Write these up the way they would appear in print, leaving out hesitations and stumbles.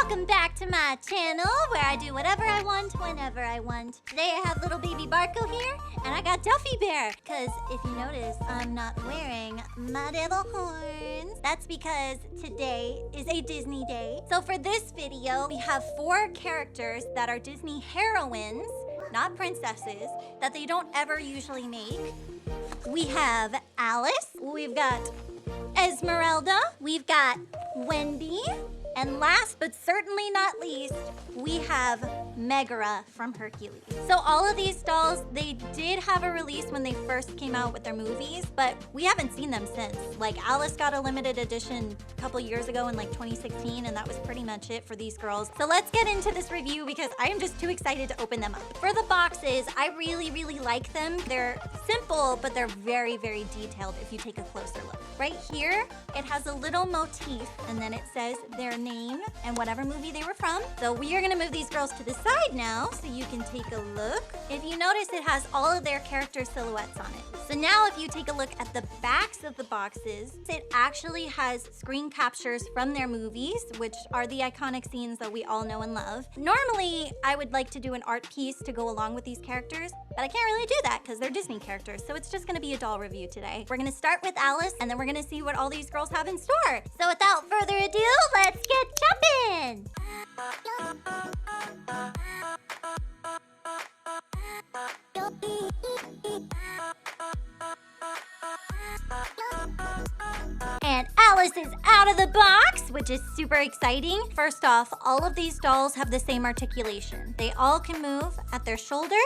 welcome back to my channel where I do whatever I want, whenever I want. Today I have little baby Barco here, and I got Duffy Bear. Cause if you notice, I'm not wearing my little horns. That's because today is a Disney day. So for this video, we have 4 characters that are Disney heroines, not princesses, that they don't ever usually make. We have Alice, we've got Esmeralda, we've got Wendy, and last but certainly not least, we have Megura from Hercules. So all of these dolls, they did have a release when they first came out with their movies, but we haven't seen them since. Like Alice got a limited edition a couple years ago in like 2016, and that was pretty much it for these girls. So let's get into this review because I am just too excited to open them up. For the boxes, I really like them. They're simple, but they're very detailed if you take a closer look. Right here, it has a little motif, and then it says their name and whatever movie they were from. So we are gonna move these girls to the side now so you can take a look. If you notice, it has all of their character silhouettes on it. So now if you take a look at the backs of the boxes, it actually has screen captures from their movies, which are the iconic scenes that we all know and love. Normally, I would like to do an art piece to go along with these characters, but I can't really do that because they're Disney characters, so it's just gonna be a doll review today. We're gonna start with Alice, and then we're gonna see what all these girls have in store. So without further ado, let's get jumping! And Alice is out of the box, which is super exciting. First off, all of these dolls have the same articulation. They all can move at their shoulders,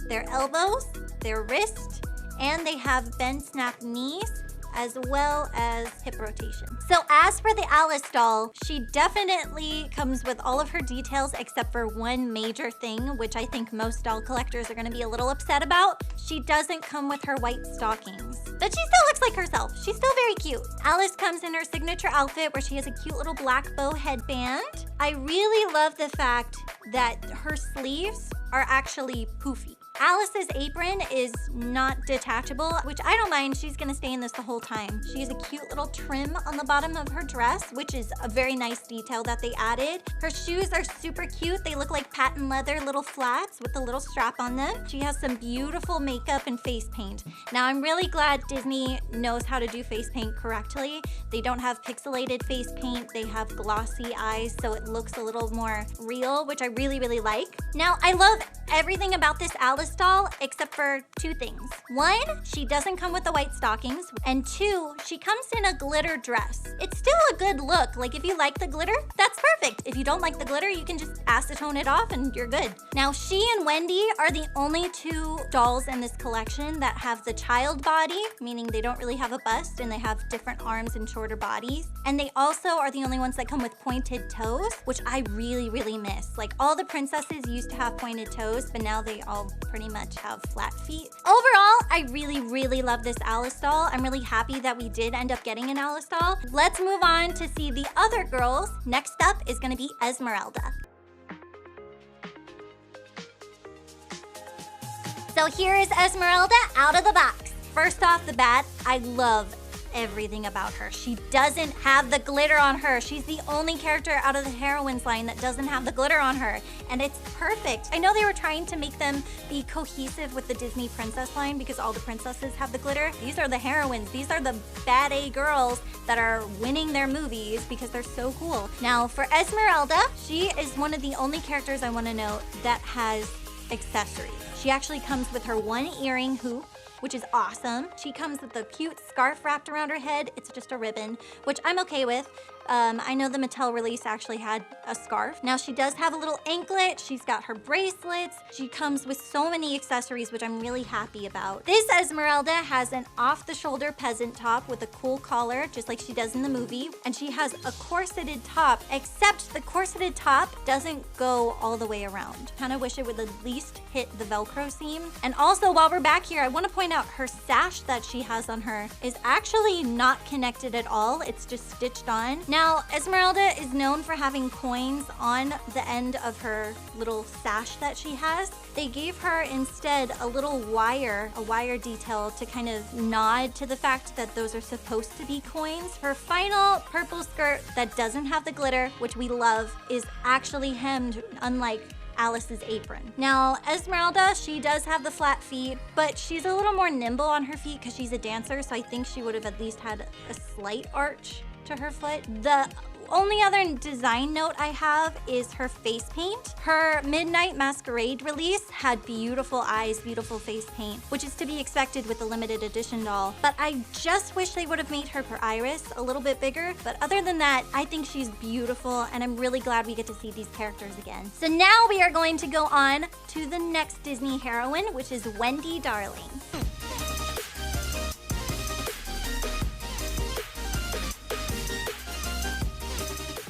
their elbows, their wrist, and they have bend snap knees, as well as hip rotation. So as for the Alice doll, she definitely comes with all of her details except for one major thing, which I think most doll collectors are gonna be a little upset about. She doesn't come with her white stockings, but she still looks like herself. She's still very cute. Alice comes in her signature outfit where she has a cute little black bow headband. I really love the fact that her sleeves are actually poofy. Alice's apron is not detachable, which I don't mind. She's gonna stay in this the whole time. She has a cute little trim on the bottom of her dress, which is a very nice detail that they added. Her shoes are super cute. They look like patent leather little flats with a little strap on them. She has some beautiful makeup and face paint. Now, I'm really glad Disney knows how to do face paint correctly. They don't have pixelated face paint. They have glossy eyes, so it looks a little more real, which I really like. Now, I love everything about this Alice doll except for 2 things. 1, she doesn't come with the white stockings, and 2, she comes in a glitter dress. It's still a good look. Like if you like the glitter, that's perfect. If you don't like the glitter, you can just acetone it off and you're good. Now, she and Wendy are the only 2 dolls in this collection that have the child body, meaning they don't really have a bust and they have different arms and shorter bodies. And they also are the only ones that come with pointed toes, which I really miss. Like all the princesses used to have pointed toes, but now they all pretty much have flat feet. Overall, I really love this Alice doll. I'm really happy that we did end up getting an Alice doll. Let's move on to see the other girls. Next up is gonna be Esmeralda. So here is Esmeralda out of the box. First off the bat, I love everything about her. She doesn't have the glitter on her. She's the only character out of the heroines line that doesn't have the glitter on her, and it's perfect. I know they were trying to make them be cohesive with the Disney princess line because all the princesses have the glitter. These are the heroines. These are the bad A girls that are winning their movies because they're so cool. Now for Esmeralda, she is one of the only characters I want to note that has accessories. She actually comes with her 1 earring hoop, which is awesome. She comes with a cute scarf wrapped around her head. It's just a ribbon, which I'm okay with. I know the Mattel release actually had a scarf. Now she does have a little anklet. She's got her bracelets. She comes with so many accessories, which I'm really happy about. This Esmeralda has an off-the-shoulder peasant top with a cool collar, just like she does in the movie. And she has a corseted top, except the corseted top doesn't go all the way around. Kind of wish it would at least hit the Velcro seam. And also, while we're back here, I want to point out her sash that she has on her is actually not connected at all. It's just stitched on. Now, Esmeralda is known for having coins on the end of her little sash that she has. They gave her instead a little wire, a wire detail to kind of nod to the fact that those are supposed to be coins. Her final purple skirt that doesn't have the glitter, which we love, is actually hemmed, unlike Alice's apron. Now, Esmeralda, she does have the flat feet, but she's a little more nimble on her feet because she's a dancer, so I think she would have at least had a slight arch to her foot. The only other design note I have is her face paint. Her Midnight Masquerade release had beautiful eyes, beautiful face paint, which is to be expected with the limited edition doll. But I just wish they would have made her iris a little bit bigger. But other than that, I think she's beautiful, and I'm really glad we get to see these characters again. So now we are going to go on to the next Disney heroine, which is Wendy Darling.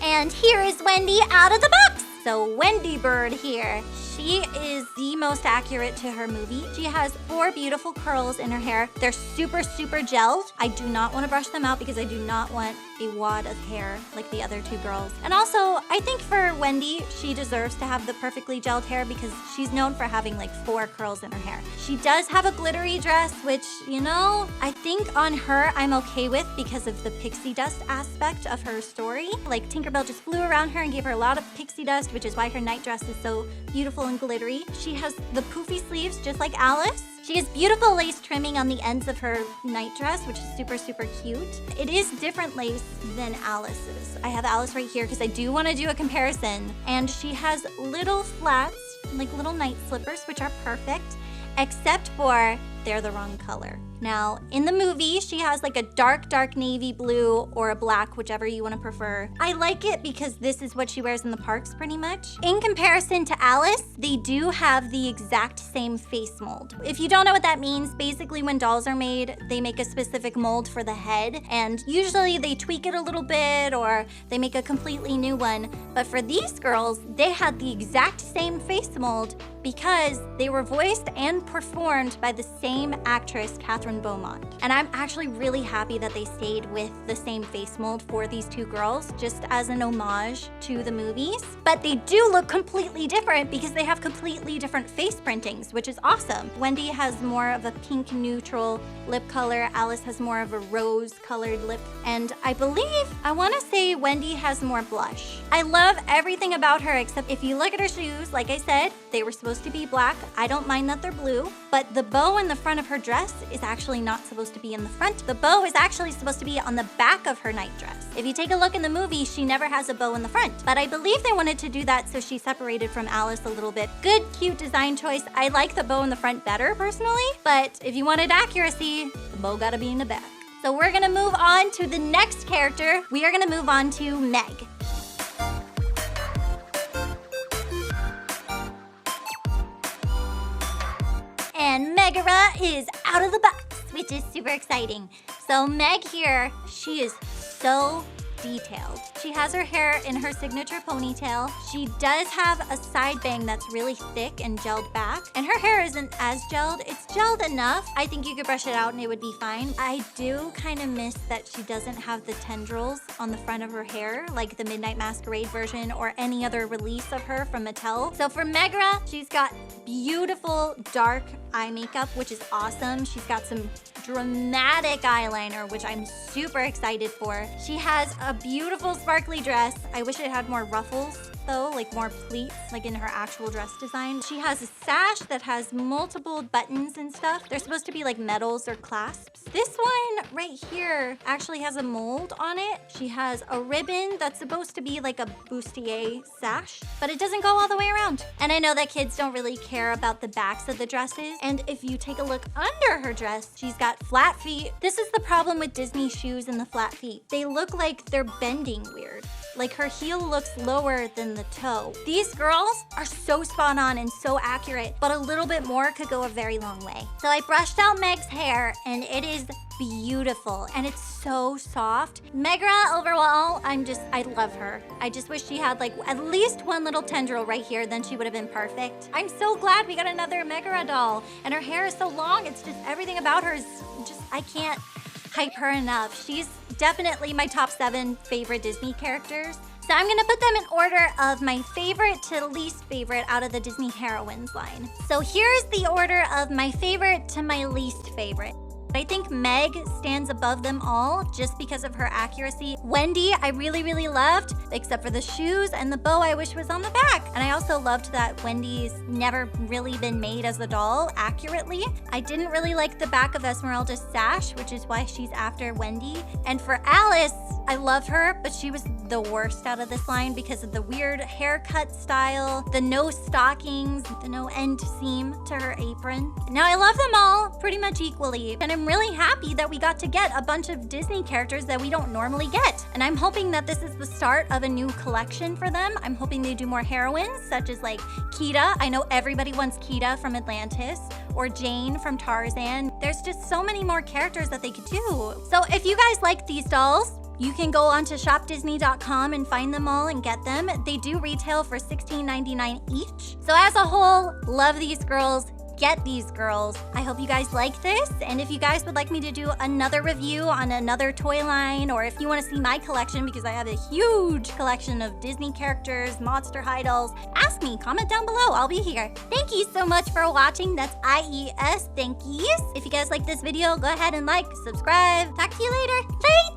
And here is Wendy out of the box. So Wendy Bird here. She is the most accurate to her movie. She has 4 beautiful curls in her hair. They're super, super gelled. I do not want to brush them out because I do not want a wad of hair like the other 2 girls. And also, I think for Wendy, she deserves to have the perfectly gelled hair because she's known for having like 4 curls in her hair. She does have a glittery dress, which, you know, I think on her I'm okay with because of the pixie dust aspect of her story. Like Tinkerbell just flew around her and gave her a lot of pixie dust, which is why her night dress is so beautiful and glittery. She has the poofy sleeves just like Alice. She has beautiful lace trimming on the ends of her night dress, which is super, super cute. It is different lace than Alice's. I have Alice right here because I do want to do a comparison. And she has little flats, like little night slippers, which are perfect, except for they're the wrong color. Now, in the movie, she has like a dark, dark navy blue or a black, whichever you want to prefer. I like it because this is what she wears in the parks pretty much. In comparison to Alice, they do have the exact same face mold. If you don't know what that means, basically when dolls are made, they make a specific mold for the head, and usually they tweak it a little bit or they make a completely new one. But for these girls, they had the exact same face mold because they were voiced and performed by the same actress, Catherine Beaumont. And I'm actually really happy that they stayed with the same face mold for these 2 girls, just as an homage to the movies. But they do look completely different because they have completely different face printings, which is awesome. Wendy has more of a pink neutral lip color. Alice has more of a rose colored lip. And I believe, I wanna say Wendy has more blush. I love everything about her, except if you look at her shoes, like I said, they were supposed to be black. I don't mind that they're blue, but the bow in the front of her dress is actually not supposed to be in the front. The bow is actually supposed to be on the back of her night dress. If you take a look in the movie, she never has a bow in the front, but I believe they wanted to do that so she separated from Alice a little bit. Good, cute design choice. I like the bow in the front better personally, but if you wanted accuracy, the bow gotta be in the back. So we're gonna move on to the next character. We are gonna move on to Meg. And Megura is out of the box, which is super exciting. So Meg here, she is so detailed. She has her hair in her signature ponytail. She does have a side bang that's really thick and gelled back. And her hair isn't as gelled. It's gelled enough. I think you could brush it out and it would be fine. I do kind of miss that she doesn't have the tendrils on the front of her hair, like the Midnight Masquerade version or any other release of her from Mattel. So for Megura, she's got beautiful dark eye makeup, which is awesome. She's got some dramatic eyeliner, which I'm super excited for. She has a beautiful sparkly dress. I wish it had more ruffles though, like more pleats, like in her actual dress design. She has a sash that has multiple buttons and stuff. They're supposed to be like medals or clasps. This one right here actually has a mold on it. She has a ribbon that's supposed to be like a bustier sash, but it doesn't go all the way around. And I know that kids don't really care about the backs of the dresses. And if you take a look under her dress, she's got flat feet. This is the problem with Disney shoes and the flat feet. They look like they're bending weird. Like her heel looks lower than the toe. These girls are so spot on and so accurate, but a little bit more could go a very long way. So I brushed out Meg's hair and it is beautiful and it's so soft. Megura overall, I love her. I just wish she had like at least one little tendril right here, then she would have been perfect. I'm so glad we got another Megura doll and her hair is so long. It's just everything about her is just, I can't hype her enough. She's definitely my top 7 favorite Disney characters. So I'm gonna put them in order of my favorite to least favorite out of the Disney heroines line. So here's the order of my favorite to my least favorite. I think Meg stands above them all just because of her accuracy. Wendy, I really loved, except for the shoes and the bow I wish was on the back. And I also loved that Wendy's never really been made as a doll accurately. I didn't really like the back of Esmeralda's sash, which is why she's after Wendy. And for Alice, I love her, but she was the worst out of this line because of the weird haircut style, the no stockings, the no end seam to her apron. Now I love them all pretty much equally, and I'm really happy that we got to get a bunch of Disney characters that we don't normally get. And I'm hoping that this is the start of a new collection for them. I'm hoping they do more heroines, such as like Kita. I know everybody wants Kita from Atlantis, or Jane from Tarzan. There's just so many more characters that they could do. So if you guys like these dolls, you can go onto shopdisney.com and find them all and get them. They do retail for $16.99 each. So as a whole, love these girls. Get these girls. I hope you guys like this, and if you guys would like me to do another review on another toy line, or if you want to see my collection, because I have a huge collection of Disney characters, Monster High dolls, ask me, comment down below, I'll be here. Thank you so much for watching. That's IES, thank yous. If you guys like this video, go ahead and like, subscribe. Talk to you later. Bye!